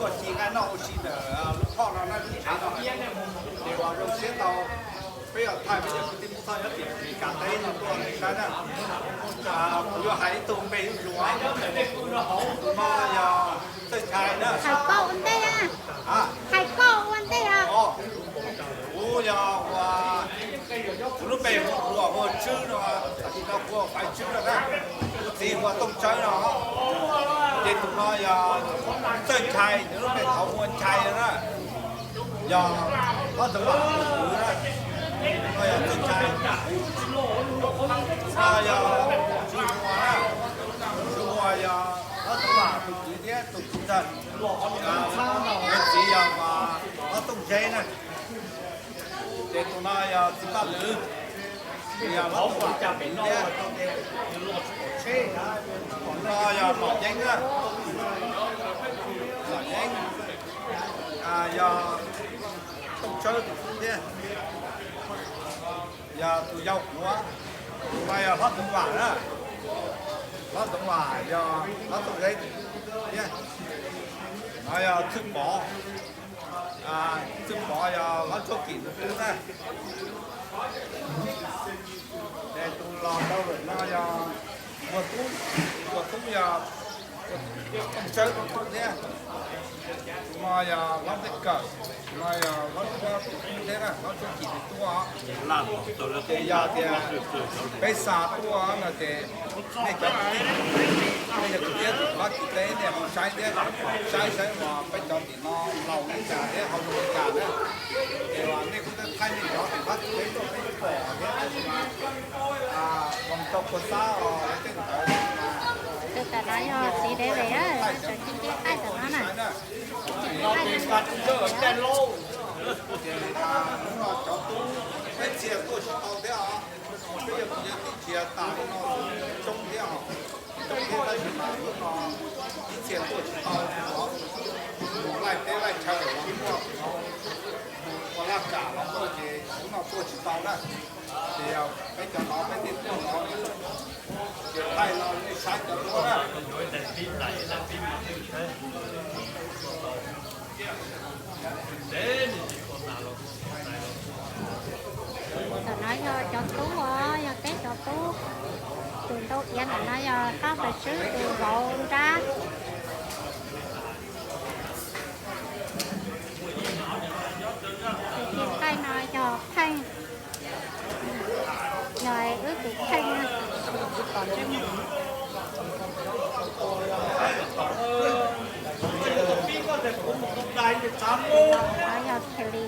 果时间那有时的啊，泡到那里查到，对吧？就写到不要太不要给你上一点，你干的那多你看那啊，有海东北有啊，妈呀，这开呢海狗vấn đề à? à Hải狗vấn đề à? ồ, ủa ya và lúc bé của chứ nó nó của phải chứ là cái gì của tung chơi nó thì tụi nó ya chơi chai lúc bé thấu muốn chai rồi đó ya nó tự bảo nó ya chơi chai nó ya chú hoa ya nó tự bảo tụi chị thế tụi chị thân cái gì ya mà nó tung chơi này để tụi nó ya chỉ bắt lưỡi thì nó tung chả bị nó nó ya lọt nhanh á lọt nhanh à ya tung chơi tụi thế ya tụi dâu quá mà ya phát tung quả đó phát tung quả ya phát tung đấy nhé nó ya thức bỏ à thức bỏ ya nó cho kỹ nữa nè để tụi làm đâu rồi nó ya vừa cũng ya không chơi không thế mà ya nó thích cỡ mà ya nó qua thế nè nó cho kỹ tua thì ya thì bây giờ tua là thì này cái bây giờ cái tiền bắt cái này họ sai thế sai mà bây giờ thì nó lâu cái cả thế họ nuôi cả đấy thì là này cũng thay mình đó thì bắt cái nó phải bỏ thế à bằng tộc của sao ở trên đó Từ cả nói xí đấy về á, rồi chính cái tay của nó này. nó bị bắt ở trên lô thì nó cho tú cái chia tôi chỉ tao thế à bây giờ mình cái chia tao nó trong thế à trong thế đây mà nó cái chia tôi chỉ tao nó lại thế lại chơi ở nó có là cả nó tôi thì nó tôi chỉ tao đó thì bây giờ nó phải tiếp tục nó thì thay nó đi sai cho nó đó Rồi nói cho Tú cho cái cho Tú từ đâu yên là nói có phải sứ từ bộ ra thì cái nói cho thanh rồi ước bị thanh còn trên nói cho Kelly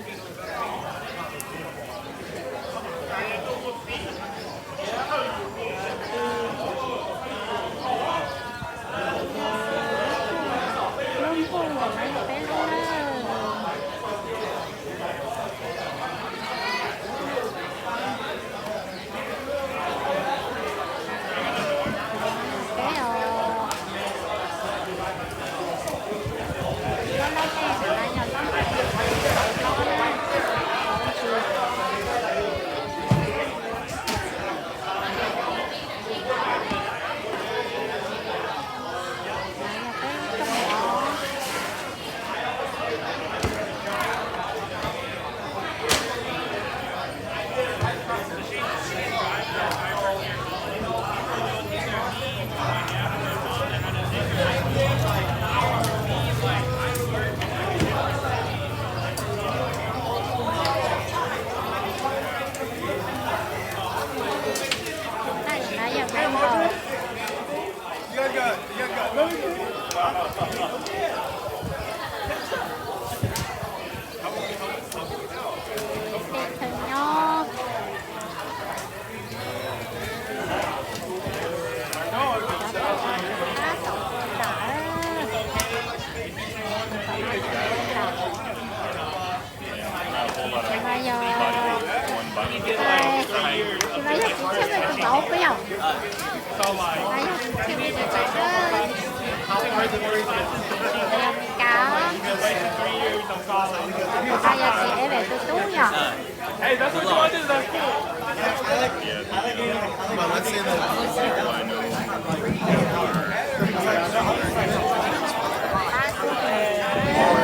luôn vui là mấy cái luôn Bây giờ chị để về tôi tú nhỉ? Hey, that's what you wanted. That's cool. Well, let's say that. À,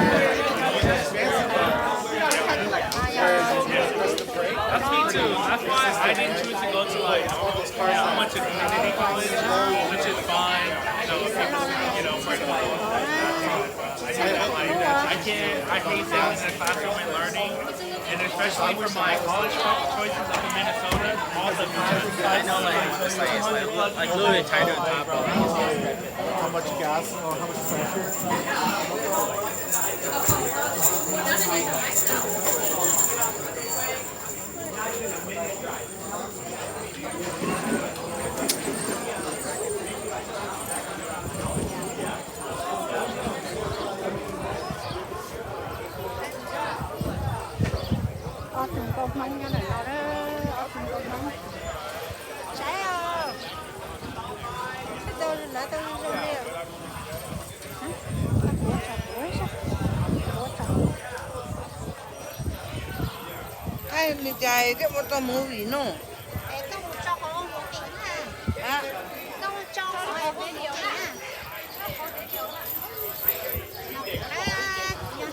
kid, I hate sitting in a classroom and learning, and especially for my college choices up in Minnesota, all the I know, like literally tied to the top of it. How much gas or how much pressure? Ở từng con măng nha này nó đó, ở từng con măng. Trái không? Tôi lấy tôi đi đi. Hả? Ủa sao? Ủa sao? Ai mình chạy cái một tấm mũ gì nó? Tôi cho con một cái ha. À, Tôi cho con một cái ha.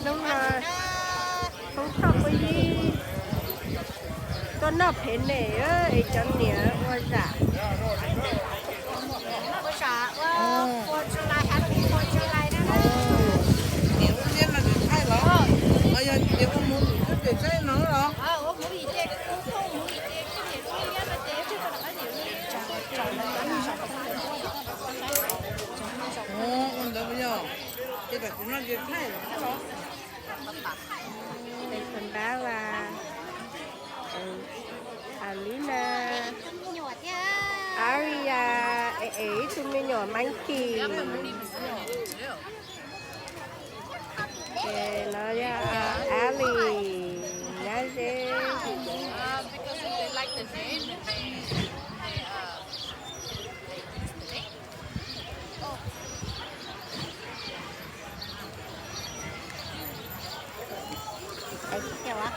đúng rồi. Không không có gì. Con nó phải nè á, ấy cho nè, qua giả. Ủa sao? Cô cho lại hả? Cô cho lại đó. Nếu như là được thay đó. Bây giờ nếu có muốn thì cứ thay nó đó. Ủa mũi gì chứ? Không mũi gì chứ? Cái gì cũng như nó chế chứ còn cái gì nữa. Con đó bây giờ. Cái đó cũng nó được thay đó. Đây phần đó là Alina, Aria, tụi mình nhỏ Monkey. Nó ra Ali, Naze. Because they like the name and they Đấy, theo á.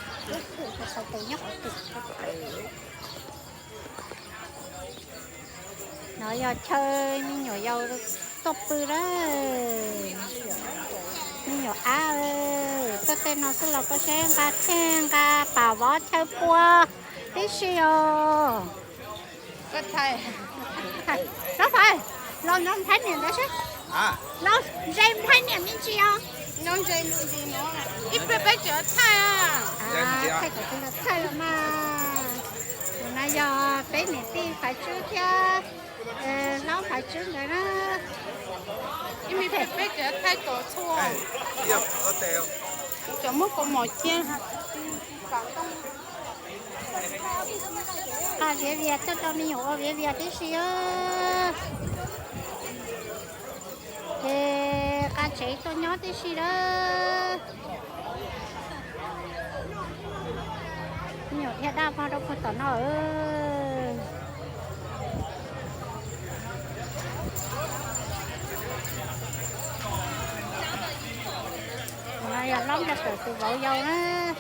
Sao tôi nhóc nó giờ chơi mình nhỏ dâu top đó mình nhỏ tôi tên nó sẽ là có sen ca bảo võ chơi cua tí xíu Cất thay. đó phải lo nó thấy niệm đó chứ lo dây thấy niệm như chi không Nó dây luôn gì nó là ít bé chở thay à. thay của tôi là thay mà nãy giờ bé này đi phải trước chứ nó phải trước nữa đó Im bé chở thay tổ chua. Tiếp, có tèo. Chở mất có một chiên. Việt Việt cho mình hiểu Việt Việt tí xíu cá chế tôi nhớ tí xíu đó nhiều thiệt đa vào đâu có tao nó này là lắm cho từ từ vậu dâu đó